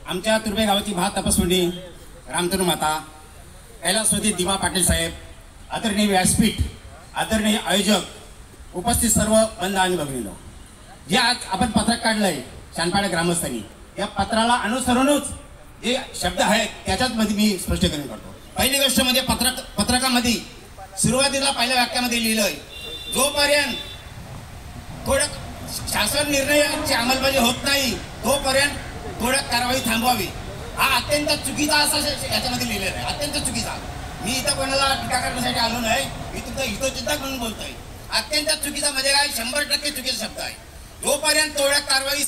आमच्या तुर्भे गावाची महातपस्विनी रामतनू माता कैलासवती दिवा पाटील साहेब, आदरणीय व्यासपीठ, आदरणीय आयोजक, उपस्थित सर्व बंधू आणि भगिनींनो, जे आज आपण पत्रक काढलंय शानपाडा ग्रामस्थांनी, या पत्राला अनुसरूनच जे शब्द आहेत त्याच्यात मध्ये मी स्पष्टीकरण करतो. पहिली गोष्ट म्हणजे पत्रकामध्ये सुरुवातीला पहिल्या वाक्यामध्ये लिहिलंय, जोपर्यंत थोडं शासन निर्णयाची अंमलबजावणी होत नाही तोपर्यंत थोडं कारवाई थांबवावी. हा अत्यंत चुकीचा असा याच्यामध्ये लिहिलेला आहे, अत्यंत चुकीचा. मी इथं कोणाला टीका करण्यासाठी आलो नाही, मी तुमचा हितचिंतक म्हणून बोलतोय. अत्यंत चुकीचा म्हणजे काय, 100% चुकीचा शब्द आहे. जोपर्यंत थोड्या कारवाई,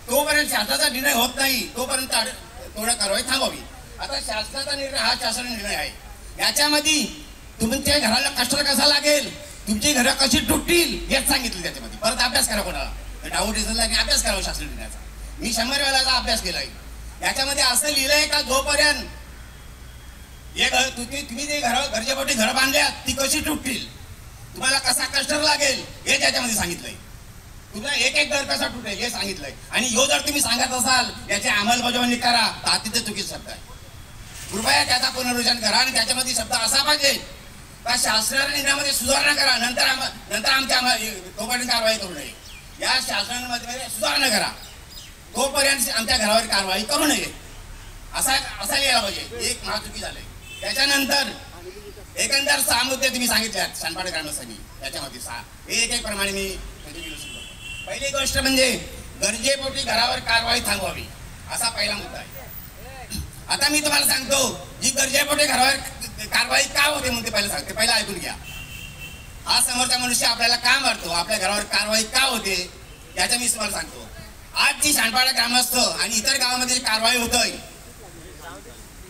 तोपर्यंत शासनाचा निर्णय होत नाही तोपर्यंत थोड्या कारवाई थांबवावी. आता शासनाचा निर्णय हा शासन निर्णय आहे. याच्यामध्ये तुमच्या घराला कष्ट कसा लागेल, तुमची घरं कशी तुटतील हेच सांगितलं. त्याच्यामध्ये परत अभ्यास करा, कोणाला डाऊट दिसला की अभ्यास करावा शासन निर्णयाचा. मी 100 वेळाचा अभ्यास केलाय. याच्यामध्ये असं लिहिलंय का जोपर्यंत तुम्ही जे घरच्या पोटी घरं बांधल्यात ती कशी तुटतील, तुम्हाला कसा कष्ट लागेल हे त्याच्यामध्ये सांगितलंय. तुम्हाला एक घर कसा तुटेल हे सांगितलंय. आणि ह्यो जर तुम्ही सांगत असाल याची अंमलबजावणी करा तर अतिशय चुकीचा शब्द आहे. कृपया त्याचा पुनर्विचार करा आणि त्याच्यामध्ये शब्द असा पाहिजे का शासनाच्या निर्णयामध्ये सुधारणा करा, नंतर आमच्या तोपर्यंत कारवाई करू नये. या शासनामध्ये सुधारणा करा, तोपर्यंत आमच्या घरावर कारवाई करू नये असा लिहायला पाहिजे. एक महाचुकी झालंय. त्याच्यानंतर एकंदर 6 मुद्दे तुम्ही सांगितल्यात शानपाडा ग्रामस्थांनी. त्याच्यामध्ये 6 एक प्रमाणे मी पहिली गोष्ट म्हणजे गरजेपोटी घरावर कारवाई थांबवावी, असा पहिला मुद्दा आहे. आता मी तुम्हाला सांगतो जी गरजेपोटी घरावर कारवाई का होते म्हणते पहिला सांगते, पहिला ऐकून घ्या. हा समोरचा मनुष्य आपल्याला का मारतो, आपल्या घरावर कारवाई का होते याचं मी तुम्हाला सांगतो. आज जी शानपाडा ग्रामस्थ आणि इतर गावामध्ये कारवाई होतय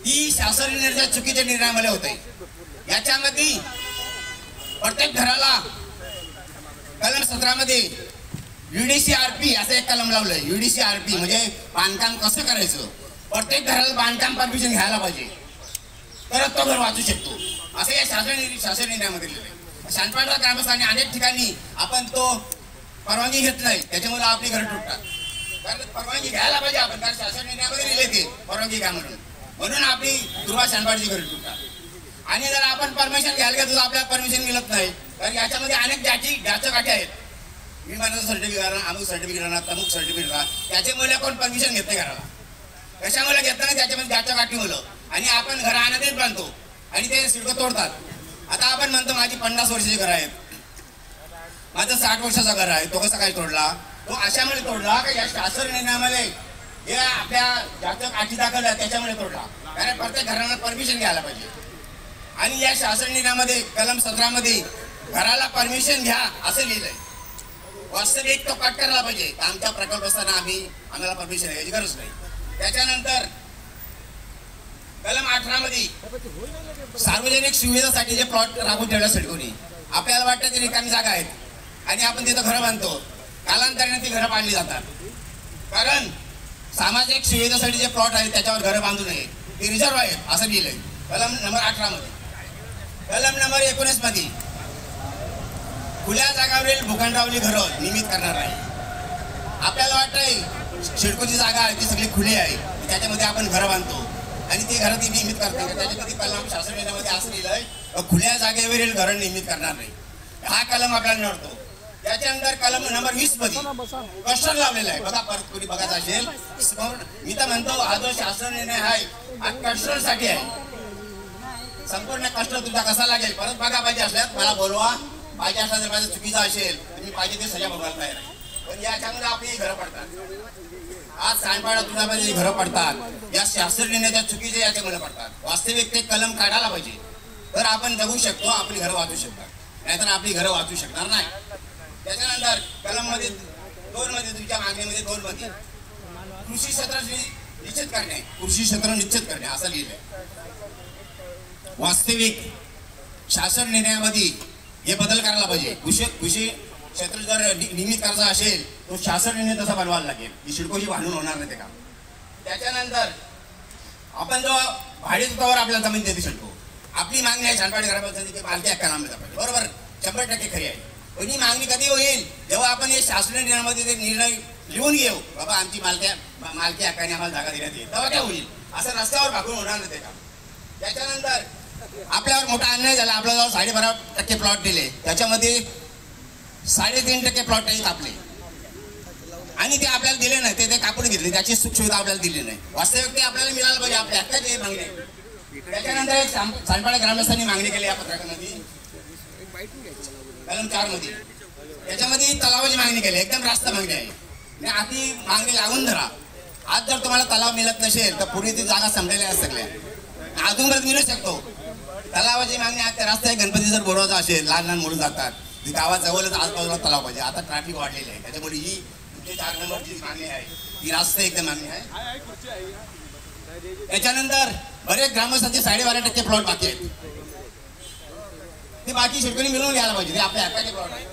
ती शासन निर्णय चुकीच्या निर्णयामुळे होतय. याच्यामध्ये प्रत्येक घराला कलम 17 मध्ये UDCRP असं एक कलम लावलंय. UDCRP म्हणजे बांधकाम कसं करायचं. प्रत्येक घराला बांधकाम परमिशन घ्यायला पाहिजे तरच तो घर वाचू शकतो, असं या शासन निर्णयामध्ये लिहिलंय. शानपाडा ग्रामस्थांनी अनेक ठिकाणी आपण तो परवानगी घेत नाही, त्याच्यामुळे आपली घरं तुटतात. कारण परवानगी घ्यायला पाहिजे आपण, कारण शासन निर्णयामध्ये लिहिले ते परवानगी घ्या म्हणून आपली दुर्वा शानपाडची घरं तुटतात. आणि जर आपण परमिशन घ्यायला घेतो तर आपल्याला परमिशन मिळत नाही, कारण याच्यामध्ये अनेक ज्याच्या गाठी आहेत. विमानाचं सर्टिफिकेट आणा, अमुक सर्टिफिकेट आणा, तमुक सर्टिफिकेट आणा, त्याच्यामुळे कोण परमिशन घेत नाही घराला. कशामुळे घेत नाही, त्याच्यामध्ये ज्याच्या गाठी मुलं. आणि आपण घर आणतच बांधतो आणि ते सिडको तोडतात. आता आपण म्हणतो माझी 50 वर्षाची घर आहेत, माझं 60 वर्षाचा घर आहे, तो कसा काय तोडला. तो अशामुळे तोडला का या शासन निर्णयामध्ये हे आपल्या ज्याच्या गाठी दाखवल्या त्याच्यामुळे तोडला. कारण प्रत्येक घराला परमिशन घ्यायला पाहिजे. आणि या शासन निर्णयामध्ये कलम 17 मध्ये घराला परमिशन घ्या असं लिहिलंय. वास्तविक तो कट करायला पाहिजे. आमच्या प्रकल्प असताना आम्हाला परमिशन घ्यायची गरज नाही. त्याच्यानंतर कलम 18 मध्ये सार्वजनिक सुविधासाठी जे प्लॉट राबून ठेवण्यासाठी कोणी आपल्याला वाटतं ते रिकामी जागा आहेत आणि आपण तिथं घरं बांधतो. कालांतराने ती घरं बांधली जातात. कारण सामाजिक सुविधासाठी जे प्लॉट आहेत त्याच्यावर घरं बांधू नये, ते रिझर्व आहेत असं लिहिलंय कलम नंबर 18 मध्ये. कलम नंबर 19 मध्ये खुल्या जागावरील भूखंडावरील घरं नियमित करणार नाही. आपल्याला वाटतंय शिडकोची जागा आहे ती सगळी खुली आहे, त्याच्यामध्ये आपण घरं बांधतो आणि ती घरं ती नियमित करते. त्याच्यामध्ये कलम शासन निर्णयामध्ये असं लिहिलंय खुल्या जागेवरील घरं नियमित करणार नाही. हा कलम आपल्याला नडतो. त्याच्यानंतर कलम नंबर 20 मध्ये कष्ट लावलेला आहे. बघा, परत कोणी बघायचं असेल, मी तर म्हणतो हा जो शासन निर्णय आहे हा कष्टासाठी आहे. संपूर्ण कष्ट तुमचा कसा लागेल परत बघा. पाहिजे असल्यास मला बोलवा, पाहिजे असला जर माझं चुकीचं असेल तर मी पाहिजे ते सजा भोगायला तयार आहे. पण याच्यामध्ये आपली घरं पडतात. आज शानपाडा तुझ्यामध्ये घरं पडतात या शासन निर्णयाच्या चुकीचे याच्यामुळे पडतात. वास्तविक ते कलम काढायला पाहिजे तर आपण जगू शकतो, आपली घरं वाचू शकतात, नाहीतर आपली घरं वाचू शकणार नाही. त्याच्यानंतर कलम मध्ये 2 मध्ये तुमच्या मागणीमध्ये 2 मध्ये कृषी क्षेत्र निश्चित करणे, कृषी क्षेत्र निश्चित करणे असं लिहिलंय. वास्तविक शासन निर्णयामध्ये हे बदल करायला पाहिजे. कृषी क्षेत्र जर नियमित करायचं असेल तो शासन निर्णय तसा बनवायला लागेल. ही शिडकोची भांडून होणार नाही ते काम. त्याच्यानंतर आपण जो भाडेतत्वावर आपल्याला जमीन देते शकतो, आपली मागणी आहे शानपाडा ग्रामपंचायतीची पालखी हक्का नाम दिला पाहिजे. बरोबर, 100% खरी आहे. पण ही मागणी कधी होईल जेव्हा आपण हे शासन निर्णयामध्ये निर्णय लिहून घेऊ बाबा आमची मालकी हक्काने आम्हाला जागा देण्यात येईल, तेव्हा काय होईल? असं रस्त्यावर भागून होणार नाही ते काम. त्याच्यानंतर आपल्यावर मोठा अन्याय झाला. आपल्याला 12.5% प्लॉट दिले, त्याच्यामध्ये 3.5% प्लॉट कापले आणि ते आपल्याला दिले नाही, ते कापून घेतले, त्याची सुखसुविधा आपल्याला दिली नाही. वास्तविक ते आपल्याला मिळालं पाहिजे, आपल्या हक्काची मागणी. त्याच्यानंतर एक सांडपाडा ग्रामस्थांनी मागणी केली या पत्रकामध्ये कलम 4 मध्ये, त्याच्यामध्ये तलावाची मागणी केली, एकदम रास्त मागणी आहे. आधी मागणी लावून धरा. आज जर तुम्हाला तलाव मिळत नसेल तर पुढे ती जागा संपलेल्या आहेत सगळ्या, अजूनपर्यंत मिळू शकतो. तलावाची मागणी आज रास्त आहे. गणपती जर बोलवायचा असेल, लहान लहान मुलं जातात, गावाजवळच आजूबाजूला तलाव पाहिजे. आता ट्रॅफिक वाढलेली आहे, त्याच्यामुळे ही 4 नंबरची मागणी आहे, ती रास्त एकदम मागणी आहे. त्याच्यानंतर बरेच ग्रामस्थांचे 12.5% प्लॉट बाकी आहेत, ते बाकी शेतकरी मिळवून घ्यायला पाहिजे, ते आपल्या हक्काचे प्लॉट आहे.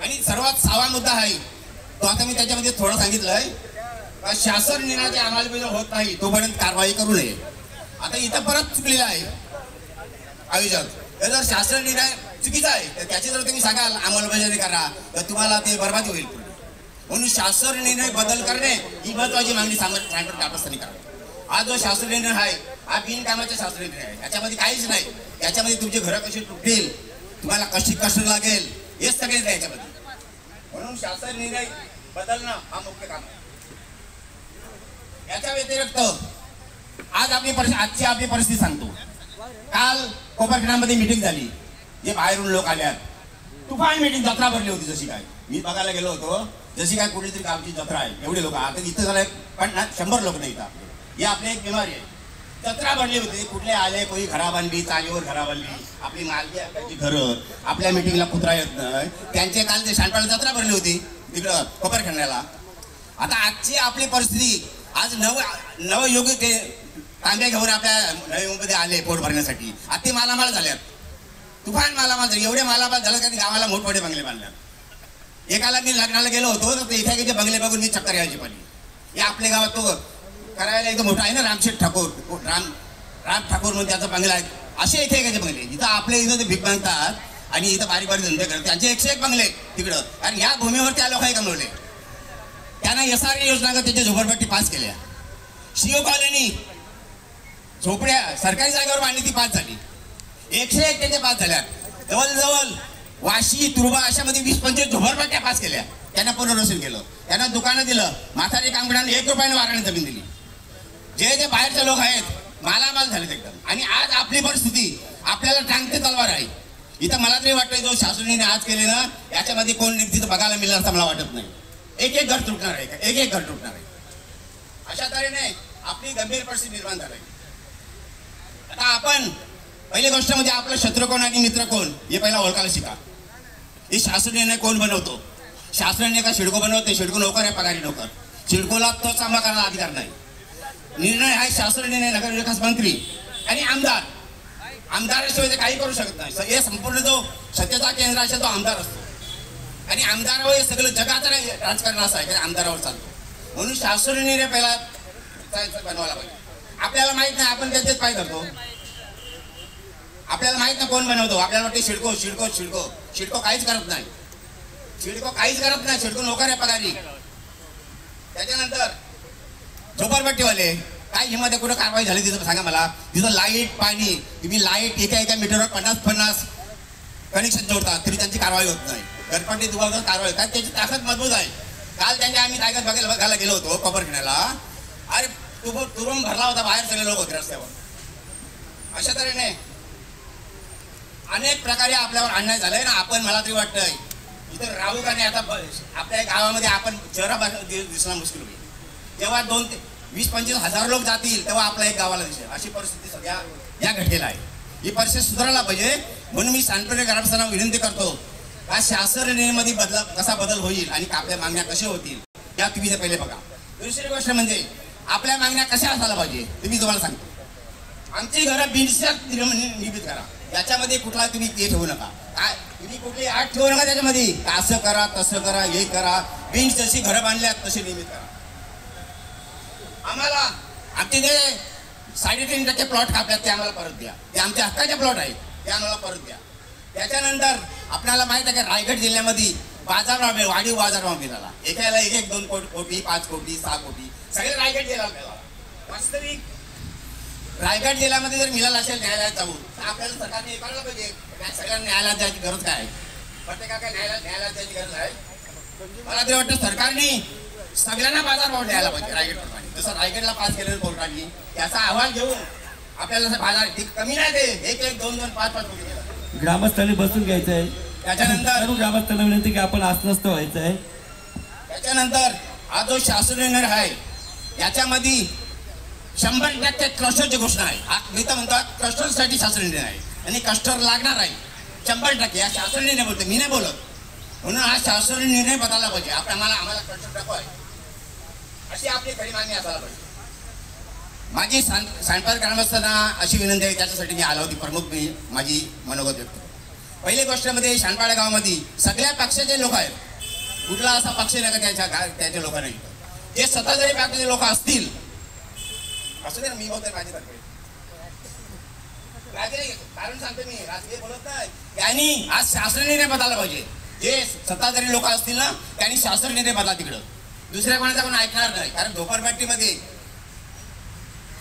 आणि सर्वात 6वा मुद्दा आहे तो, आता मी त्याच्यामध्ये थोडं सांगितलंय, शासन निर्णयाची अंमलबजावणी होत नाही तोपर्यंत कारवाई करू नये. आता इथं परत चुकलेलं आहे आयोजक. जर शासन निर्णय चुकीचा आहे तर त्याची जर तुम्ही सांगाल अंमलबजावणी करा तर तुम्हाला ते बरबादी होईल. म्हणून शासन निर्णय बदल करणे ही महत्वाची मागणी सांडपाडा ग्रामस्थांनी करावी. हा जो शासन निर्णय आहे हा बिनकामाचा शासन निर्णय आहे, याच्यामध्ये काहीच नाही. याच्यामध्ये तुमचे घरं कशी तुटतील, तुम्हाला कशी कष्ट लागेल, हेच सगळेच आहे याच्यामध्ये. म्हणून शासन निर्णय बदलणं हा मुख्य काम आहे. याच्या व्यतिरिक्त आजची आपली परिस्थिती सांगतो. काल कोपरखेडामध्ये मीटिंग झाली, जे बाहेरून लोक आल्यात, तुफान मीटिंग, जत्रा भरली होती. जशी काय मी बघायला गेलो होतो, जशी काय कुठली तरी गावची जत्रा आहे, एवढे लोक. आता इथं झालं 100 लोक नाही इथं. ही आपली एक बिमारी आहे. जत्रा भरली होती, कुठले आले, कोणी घरा बांधली, चालीवर घरा बांधली, आपली मालकी हक्काची घरं, आपल्या मीटिंगला कुत्रा येत नाही, त्यांचे काल ते सांडपाडा जत्रा भरली होती तिकडं कोपरखेड्याला. आता आजची आपली परिस्थिती, आज नवयुगी ते तांब्या घेऊन आपल्या नवीमध्ये आले पोट भरण्यासाठी, आता ते मालामाल झाल्यात, तुफान मालामाल झाले. एवढे मालामाल झालं का गावाला मोठमोठे बंगले बांधल्यात. एकाला मी लग्नाला गेलो होतो तर एखाद्याचे बंगले बघून मी चक्कर यायची पाहिजे. हे आपल्या गावात तो करायला एकदम मोठा आहे ना, रामशेठ ठाकूर, राम ठाकूर म्हणून त्याचा बंगला आहे. असे एखाद्याचे बंगले इथं आपल्या इथं ते भीक मागतात आणि इथं बारीक बारीक धंदे करतात, त्यांचे 101 बंगले तिकडं. कारण या भूमीवर त्या लोकांनी कमवले. त्यांना SRA योजना त्याच्या झोपडपट्टी पास केल्या. शिव कॉलनी झोपड्या सरकारी जागेवर बांधली, ती पास झाली. 101 त्यांच्या पास झाल्यात. जवळजवळ वाशी, तुर्बा अशामध्ये 20-25 झोपडपट्ट्या पास केल्या. त्यांना पुनर्वसन केलं, त्यांना दुकानं दिलं, म्हातारी कामगारांना 1 रुपयाने वाराने जमीन दिली. जे बाहेरचे लोक आहेत मालामाल झालेत एकदम. आणि आज आपली परिस्थिती आपल्याला टांगते तलवार आहे. इथं मला तरी वाटतं जो शासनाने आज केले ना, याच्यामध्ये कोण तिथं बघायला मिळणार असं मला वाटत नाही. एक घर तुटणार आहे, एक घर तुटणार आहे. अशा तऱ्हेने आपली गंभीर परिस्थिती निर्माण झाली. आता आपण पहिली गोष्ट म्हणजे आपलं शत्रू कोण आणि मित्र कोण हे पहिला ओळखायला शिका. हे शासन निर्णय कोण बनवतो? शासनाने का शिडको बनवते? शिडको नोकर आहे, पगारी नोकर. शिडकोला तो सामना करायला अधिकार नाही. निर्णय हा शासन निर्णय नगरविकास मंत्री आणि आमदार. आमदाराशिवाय ते काही करू शकत नाही. हे संपूर्ण जो सत्तेचा केंद्र असेल तो आमदार असतो आणि आमदारावर हे सगळं जगाचं राजकारण असं आहे की आमदारावर चालतो. म्हणून शासन निर्णय पहिला बनवायला पाहिजे. आपल्याला माहित नाही, आपण त्याच्यात पाय धरतो. आपल्याला माहित नाही कोण बनवतो. आपल्याला वाटते शिडको शिडको शिडको शिडको काहीच करत नाही. शिडको काहीच करत नाही. शिडको नोकर आहे, पगारी. त्याच्यानंतर झोपडपट्टीवाले काय हिंमत कुठं कारवाई झाली तिथं सांगा मला. तिथं लाईट पाणी, तुम्ही लाईट एका मीटरवर 50-50 कनेक्शन जोडतात तरी त्यांची कारवाई होत नाही. घरपट्टी दुभावर कारवाई, कारण त्याची ताकद मजबूत आहे. काल त्यांच्या आम्ही ताकद बघायला गेलो होतो कोपरखेड्याला. अरे तुरुंग भरला होता, बाहेर सगळे लोक होते रस्त्यावर. अशा तऱ्हेने अनेक प्रकारे आपल्यावर अन्याय झालाय ना. आपण मला तरी वाटतंय इथं राहू का नाही. आता आपल्या गावामध्ये आपण शहरात दिसणं मुश्किल होईल. जेव्हा 20-25 हजार लोक जातील तेव्हा आपल्या एक गावाला दिसेल. अशी परिस्थिती सध्या या घडलेला आहे. ही परिस्थिती सुधारायला पाहिजे. म्हणून मी सांडपाडा ग्रामस्थांना विनंती करतो का शासन निर्णयामध्ये कसा बदल होईल आणि आपल्या मागण्या कशा होतील या तुम्ही ते पहिले बघा. दुसरी गोष्ट म्हणजे आपल्या मागण्या कशा असायला पाहिजे ते मी तुम्हाला सांगतो. आमची घरं बिनशर्त निर्मित करा. याच्यामध्ये कुठला तुम्ही ते ठेवू नका. काय तुम्ही कुठली आठ ठेवू नका त्याच्यामध्ये. असं करा, तसं करा, हे करा. बिन्स जशी घरं बांधल्यात तशी निर्मित करा. आम्हाला आमचे जे 3.5% प्लॉट कापल्यात ते आम्हाला परत द्या. ते आमच्या हक्काचे प्लॉट आहेत, ते आम्हाला परत द्या. त्याच्यानंतर आपल्याला माहित आहे की रायगड जिल्ह्यामध्ये बाजारभाव मिळाला, वाढीव बाजारभाव मिळाला. एकाला एक 2 कोटी 5 कोटी 6 कोटी सगळे रायगड जिल्ह्याला मिळाला. वास्तविक रायगड जिल्ह्यामध्ये जर मिळाला असेल न्यायालयात जाऊन तर आपल्याला सरकारने करायला पाहिजे. सगळ्यांना न्यायालयात जायची गरज काय आहे? प्रत्येकाला काय न्यायालयात जायची गरज आहे? मला तरी वाटतं सरकारने सगळ्यांना बाजारभाव द्यायला पाहिजे रायगड प्रमाणे. जसं रायगडला पास केलेलं कोर्टाने त्याचा अहवाल घेऊन आपल्याला बाजार कमी नाही दे 1 2 5 कोटी दिला. ग्रामस्थांनी बसून घ्यायचं आहे. त्याच्यानंतर ग्रामस्थांना विनंती की आपण अस्वस्थ व्हायचं आहे. त्याच्यानंतर हा जो शासन निर्णय आहे याच्यामध्ये 100% क्लस्टरची घोषणा आहे. हा मी तर म्हणतो क्लस्टरसाठी शासन निर्णय आहे आणि क्लस्टर लागणार आहे 100%. या शासन निर्णय बोलतो, मी नाही बोलत. म्हणून हा शासन निर्णय बदलला पाहिजे. आम्हाला क्लस्टर नको आहे अशी आपली खरी मागणी असायला पाहिजे. माझी सांडपाड ग्रामस्थांना अशी विनंती आहे, त्याच्यासाठी मी आलो होती. प्रमुख मी माझी मनोगत व्यक्त. पहिली गोष्टमध्ये शानपाडा गावामध्ये सगळ्या पक्षाचे लोक आहेत. कुठला असा पक्ष नाही का त्याच्या लोकांना जे सत्ताधारी पक्षाचे लोक असतील असू दे ना. मी बोलतोय माझ्यातर्फे कारण सांगतो मी राजकीय बोलत नाही. त्यांनी आज शासन निर्णय बदलला पाहिजे. जे सत्ताधारी लोक असतील ना त्यांनी शासन निर्णय बदला तिकडं. दुसऱ्या कोणाचा पण ऐकणार नाही. कारण झोपडपट्टीमध्ये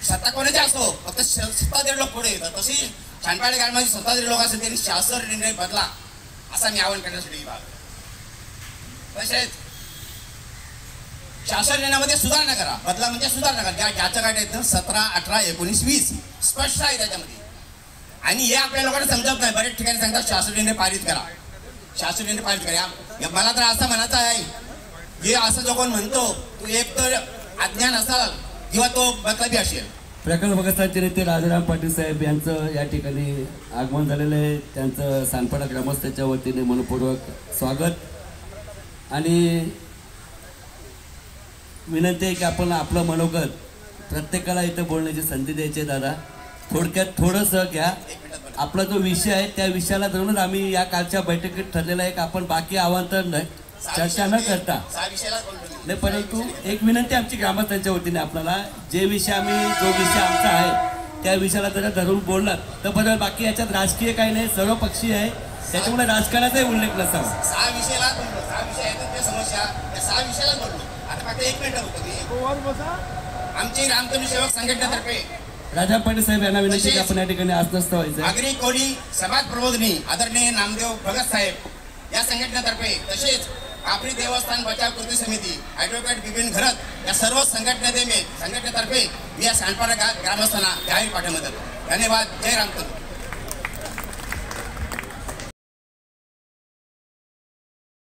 सत्ता कोणाची असतो फक्त सत्ताधारी लोक पुढे येतात. तशी शानपाडे गावामध्ये सत्ताधारी लोक असतील त्यांनी शासन निर्णय बदला असा मी आवाहन करण्यासाठी तसेच शासन निर्णयामध्ये सुधारणा करा. बदला म्हणजे सुधारणा करा. ज्याच्या गाड्या आहेत 17, 18, 19, 20 स्पष्ट आहे त्याच्यामध्ये. आणि हे आपल्या लोकांना समजत नाही. बरेच ठिकाणी सांगतात शासन निर्णय पारित करा, शासन निर्णय पारित करा. मला तर असं म्हणायचं आहे जे असं जो कोण म्हणतो तो एक तर अज्ञान असाल किंवा तो मतलबी असेल. प्रकल्पग्रस्तांचे नेते राजाराम पाटील साहेब यांचं या ठिकाणी आगमन झालेलं आहे. त्यांचं सांडपाडा ग्रामस्थांच्या वतीने मनपूर्वक स्वागत आणि विनंती आहे की आपण आपलं मनोगत प्रत्येकाला इथं बोलण्याची संधी द्यायची. दादा थोडक्यात थोडंसं घ्या. आपला जो विषय आहे त्या विषयाला धरूनच आम्ही या कालच्या बैठकीत ठरलेला आहे की आपण बाकी आवाहन चर्चा न करता नाही, परंतु एक विनंती आमची ग्रामस्थांच्या वतीने आपल्याला जो विषय आमचा आहे त्या विषयाला जरा धरून बोललात तर बरोबर. बाकी याच्यात राजकीय काही नाही, सर्वपक्षीय आहे, त्याच्यामुळे राजकारणाचाही उल्लेख नसावा. 6 विषयाला बोललो, 6 विषय आहेत त्या समस्या त्या 6 विषयाला बोललो. आता फक्त 1 मिनिट होतं. आमची रामधनु सेवक संघटनेतर्फे राजा पाटील साहेब यांना विनंती की आपण या ठिकाणी अस्वस्थ व्हायचं. नागरी कोळी समाज प्रबोधिनी आदरणीय नामदेव भगत साहेब या संघटनेतर्फे तसेच कापरी देवस्थान बचाव कृती समिती ॲडव्होकेट बिपिन घरत या सर्व संघटनेतर्फे या सांडपाडा ग्रामस्थांना जाहीर पाठिंबा देतो. धन्यवाद. जय रामकृष्ण.